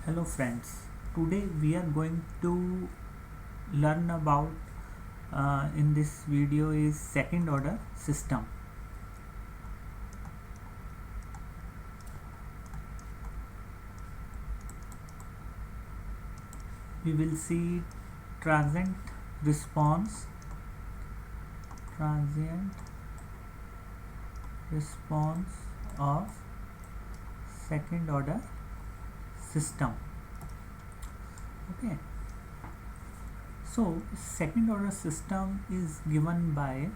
Hello friends, today we are going to learn about in this video is second order system. We will see transient response, transient response of second order system. Okay, so second order system is given by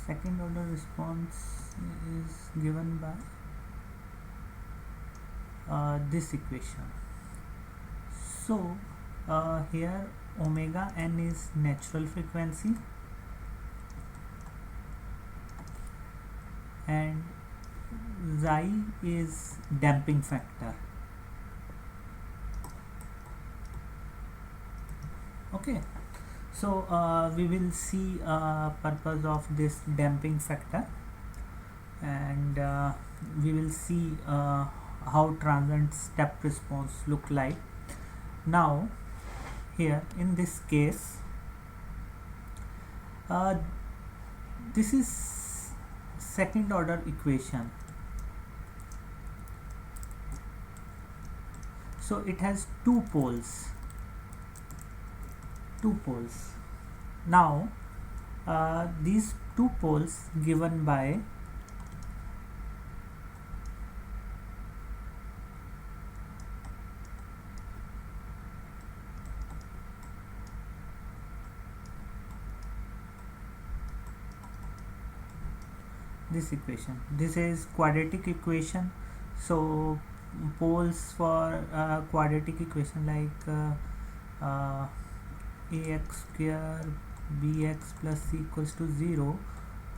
second order response is given by this equation. So here omega n is natural frequency and xi is damping factor. Okay, so we will see purpose of this damping factor, and we will see how transient step response look like. Now here in this case this is second order equation, so it has two poles. Now these two poles given by this equation. This is quadratic equation, so poles for quadratic equation like ax square bx plus c equals to 0,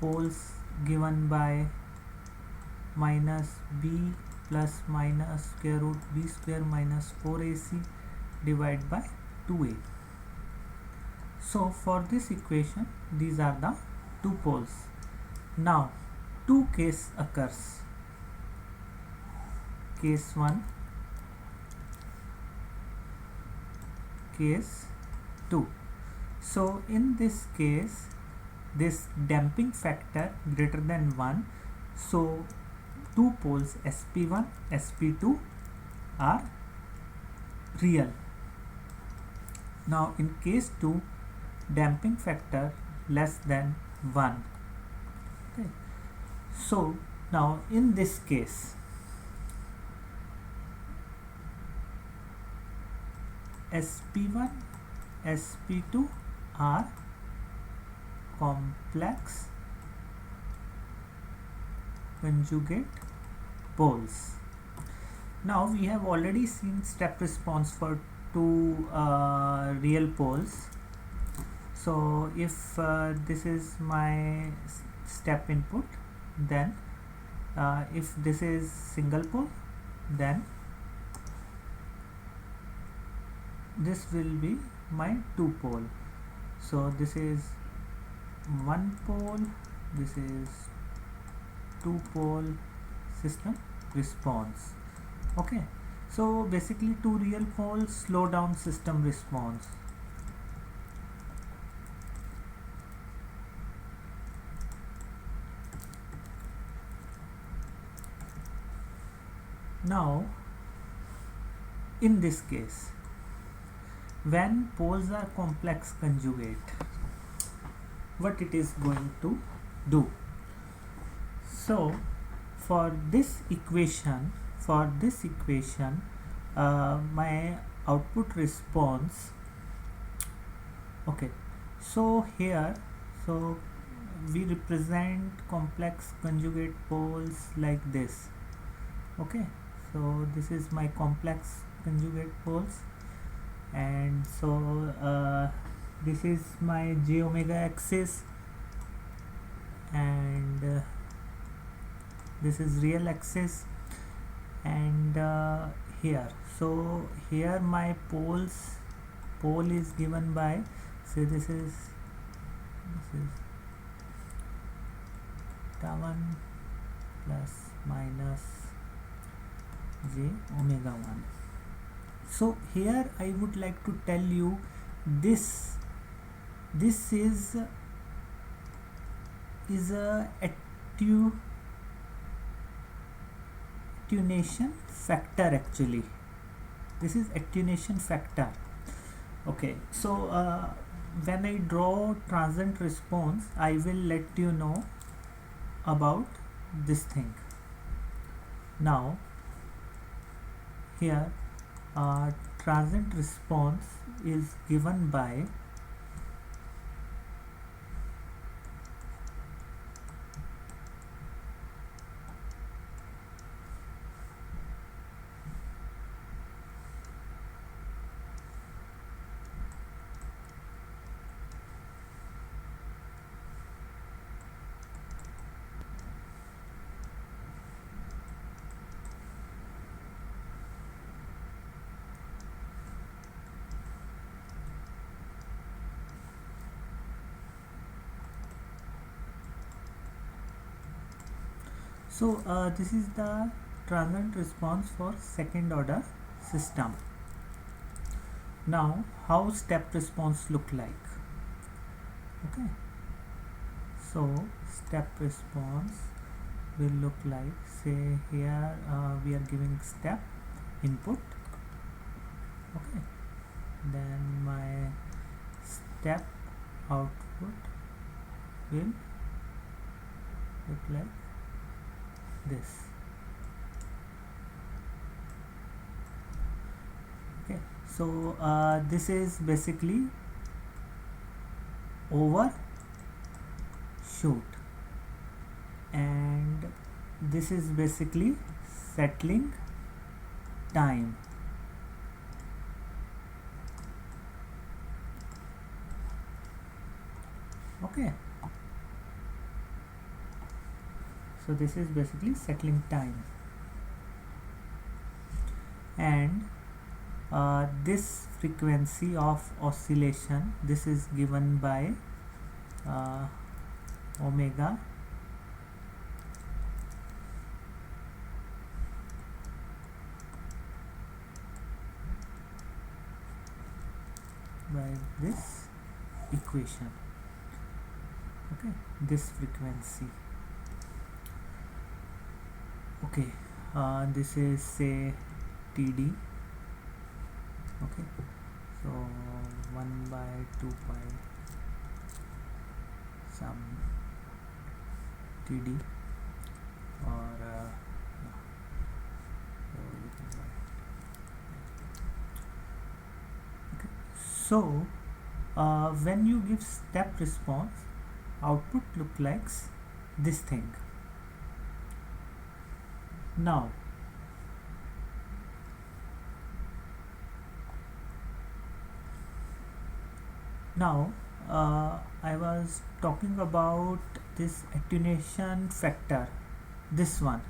poles given by minus b plus minus square root b square minus 4ac divided by 2a. So for this equation these are the two poles. Now two case occurs, case 1, case 2. So in this case this damping factor greater than 1, so two poles sp1 sp2 are real. Now in case 2 damping factor less than 1. Okay, so now in this case sp1 sp2 are complex conjugate poles. Now we have already seen step response for two real poles. So if this is my step input, then if this is single pole, then this will be my two pole. So this is one pole, this is two pole system response. Okay, so basically two real poles slow down system response. Now in this case, when poles are complex conjugate, what it is going to do? So for this equation my output response, okay, so here so we represent complex conjugate poles like this. Okay, so this is my complex conjugate poles, and so this is my j omega axis, and this is real axis, and here, so here my pole is given by, say this is theta 1 plus minus j omega 1. So here I would like to tell you this is a attenuation factor actually. This is attenuation factor. Okay, so when I draw transient response, I will let you know about this thing. Now here transient response is given by this is the transient response for second order system. Now how step response look like? Okay, so step response will look like, say here we are giving step input. Okay, then my step output will look like this. Okay, so this is basically overshoot, and this is basically settling time. Okay, so this is basically settling time, and this frequency of oscillation, this is given by omega by this equation. Okay, this frequency. Okay, this is say TD. Okay, so 1 by 2 pi some TD, or yeah, so you can write. Okay, so when you give step response, output look like this thing. Now I was talking about this attenuation factor, this one.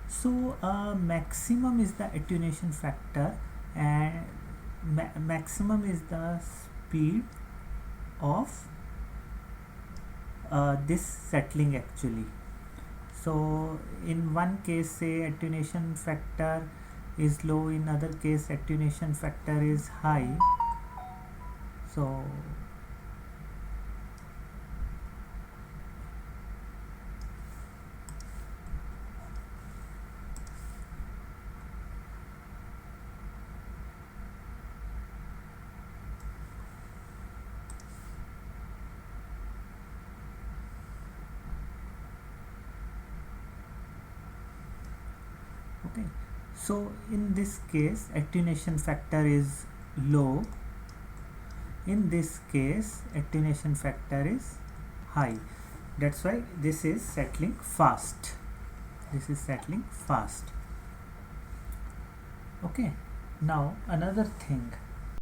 So maximum is the attenuation factor, and maximum is the speed of this settling actually. So in one case, say attenuation factor is low, in other case attenuation factor is high. So okay, so in this case attenuation factor is low, in this case attenuation factor is high. That's why this is settling fast. Okay, now another thing,